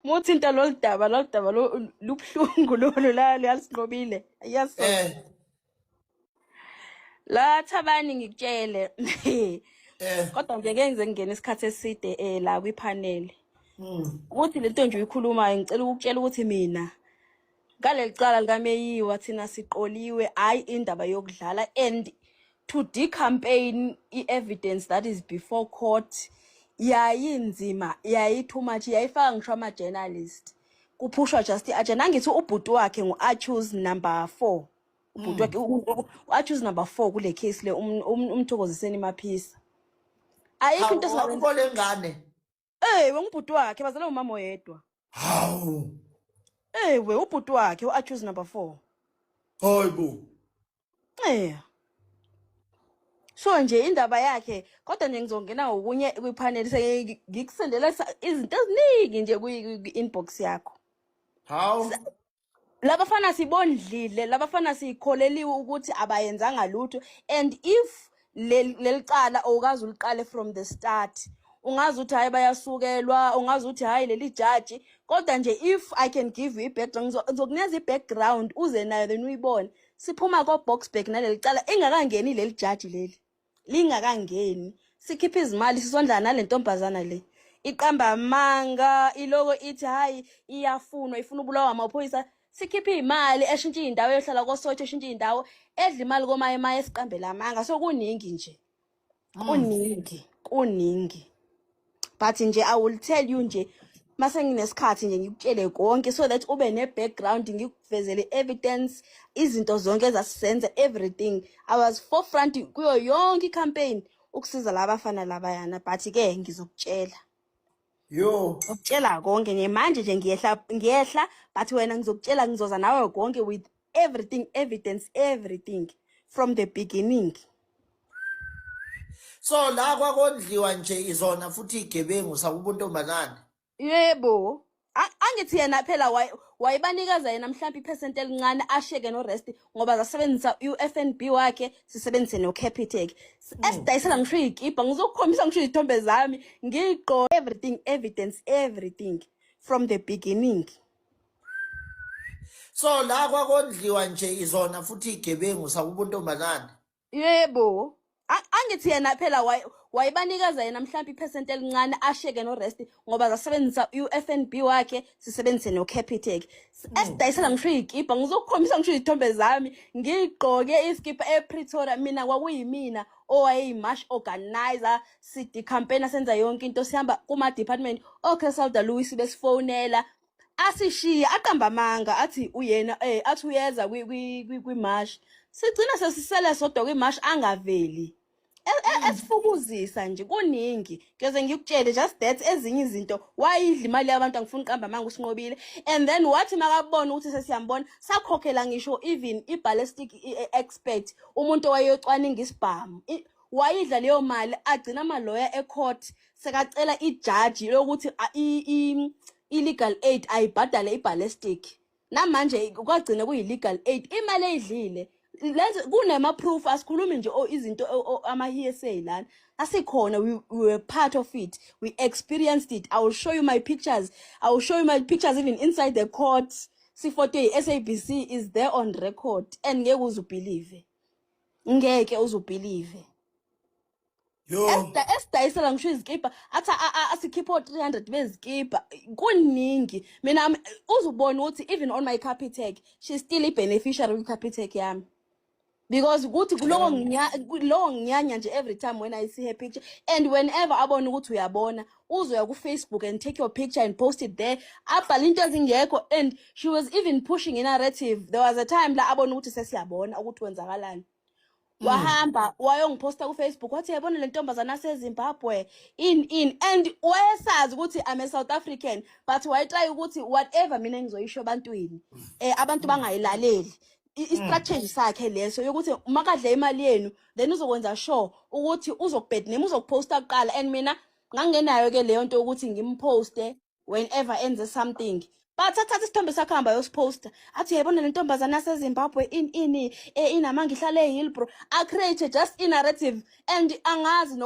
Muthinta loludaba lubuhlungu lolu la liyasinqobile. Yaso. Eh, La Thabani ngikutshele. Kodwa eh, nje ngeke ngene isikhathi eside la kwipanel. mm, Ukuthi lento nje uyikhulumayo ngicela ukutshela ukuthi mina ngaleli cala likaMeyiwa thina siqoliwe hayi indaba yokudlala and to decampaign i-evidence that is before court yayinzima yayi too much yayifaka ngisho ama-journalist kuphushwa just i-agenda angithi ubhuti wakhe ngu-accuse number 4 ubhuti wakhe u-accuse number 4 kule case le umthokoziseni Maphisa ayikho into esingayenza awukho lengane. ngubhuti wakhe bazalwa umama oyedwa Hawu. ubhuti wakhe u-accuse number 4 Hayibo. So nje indaba yakhe kodwa nje ngizongena ngokunye kwipanel ngikusendela izinto eziningi nje kwi-inbox yakho. Hawu. Labafana sibondlile labafana sikholeliwe ukuthi abayenzanga lutho and if lelicala awukazi uliqale from the start ungazi uthi hayi bayasukelwa ungazi uthi hayi leli judge kodwa nje if I can give you i-background ngizokunikeza i-background uze nayo then uyibone siphuma ko-Boksburg nalelicala ingakangeni leli judge leli lingakangeni sikhipha izimali sisondla nale ntombazana le iqamba amanga iloko ithi hayi iyafunwa ifuna ubulawa amaphoyisa sikhipha imali eshintsha indawo eyohlala koSotshe eshintsha indawo edla imali komayemaye esiqambela amanga so kuningi nje kuningi but nje I will tell you nje mase nginesikhathi nje ngikutshele konke so that ube ne-background ngikuvezele evidence izinto zonke ezasisenza everything I was forefront kuyo yonke i-campaign ukusiza labafana labayana but ke ngizokutshela ukutshela konke nje manje nje ngiyehla but wena ngizokutshela ngizoza nawe konke with everything evidence everything from the beginning. So la kwakondliwa nje izona futhi igebengu sakubuntombazane. Yebo. Angithi yena phela wayibanikeza yena mhlawumbe ipercent elincane asheke no rest ngoba zasebenzisa uFNB wakhe sisebenzise no Capitec. Esidayisela ngisho igiba ngizokukhombisa ngisho izithombe zami ngiqo everything evidence everything from the beginning. So la kwakondliwa nje izona futhi igebengu sakubuntombazane. Yebo. Angithi yena phela wayibanikeza yena mhlawumbe ipercent elincane asheke no rest ngoba zasebenzisa uFNB wakhe sisebenzise no Capitec. Esidayisela ngisho igiba ngizokukhombisa ngisho izithombe zami ngiqoke iskipa ePretoria mina kwakuyimina owayeyimarch organizer city campaign senza yonke into sihamba kuma department Cresalda Louis besifonela asishiya aqamba amanga athi uyena athi uyeza kwi-march sigcina sesisele sodwa kwi-march angaveli esifukuzisa nje kuningi ngeze ngikutshele just that ezinye izinto wayidla imali yabantu angifuni uqamba amanga usinqobile and then wathi makabona ukuthi sesiyambona sakhokhela ngisho even i-ballistic expert umuntu owayocwaninga isibhamu wayidla leyo mali agcina ama-lawyer ecourt sekacela ijaji lokuthi illegal aid ayibhadale i-ballistic namanje kwagcina kuyi-legal aid imali eyidlile kunema-proof asikhulumi nje izinto ama-hearsay lana asikhona we were part of it we experienced it I will show you my pictures I will show you my pictures even inside the court sifoto yi-SABC is there on record and ngeke uzubhilive esidayisela ngisho izikipa athi asikhipha 300 bezikipa kuningi mina uzubona ukuthi even on my Capitec she's still a beneficiary with Capitec yami because ukuthi kuloko nginyanya nje every time when I see her picture and whenever abona ukuthi uyabona uzoya ku Facebook and take your picture and post it there abhala into ezingekho and she was even pushing a narrative there was a time la abona ukuthi sesiyabona ukuthi wenzakalani wahamba wayongiposta ku Facebook wathi yabona le ntombazana yaseZimbabwe and wayesazi ukuthi I'm a South African but wayetry ukuthi whatever mina ngizoyisho ebantwini abantu bangayilaleli i-strategy sakhe leso yokuthi makadla imali yenu then uzokwenza sure ukuthi uzokubed name uzokuposta kuqala and mina ngangenayo ke leyo nto ukuthi ngimposte whenever enze something but athatha isithombe sakhe hamba yosiposta athi yayibona le ntombazana yaseZimbabwe inamanga ihlale eHillbrow a create just a narrative and angazi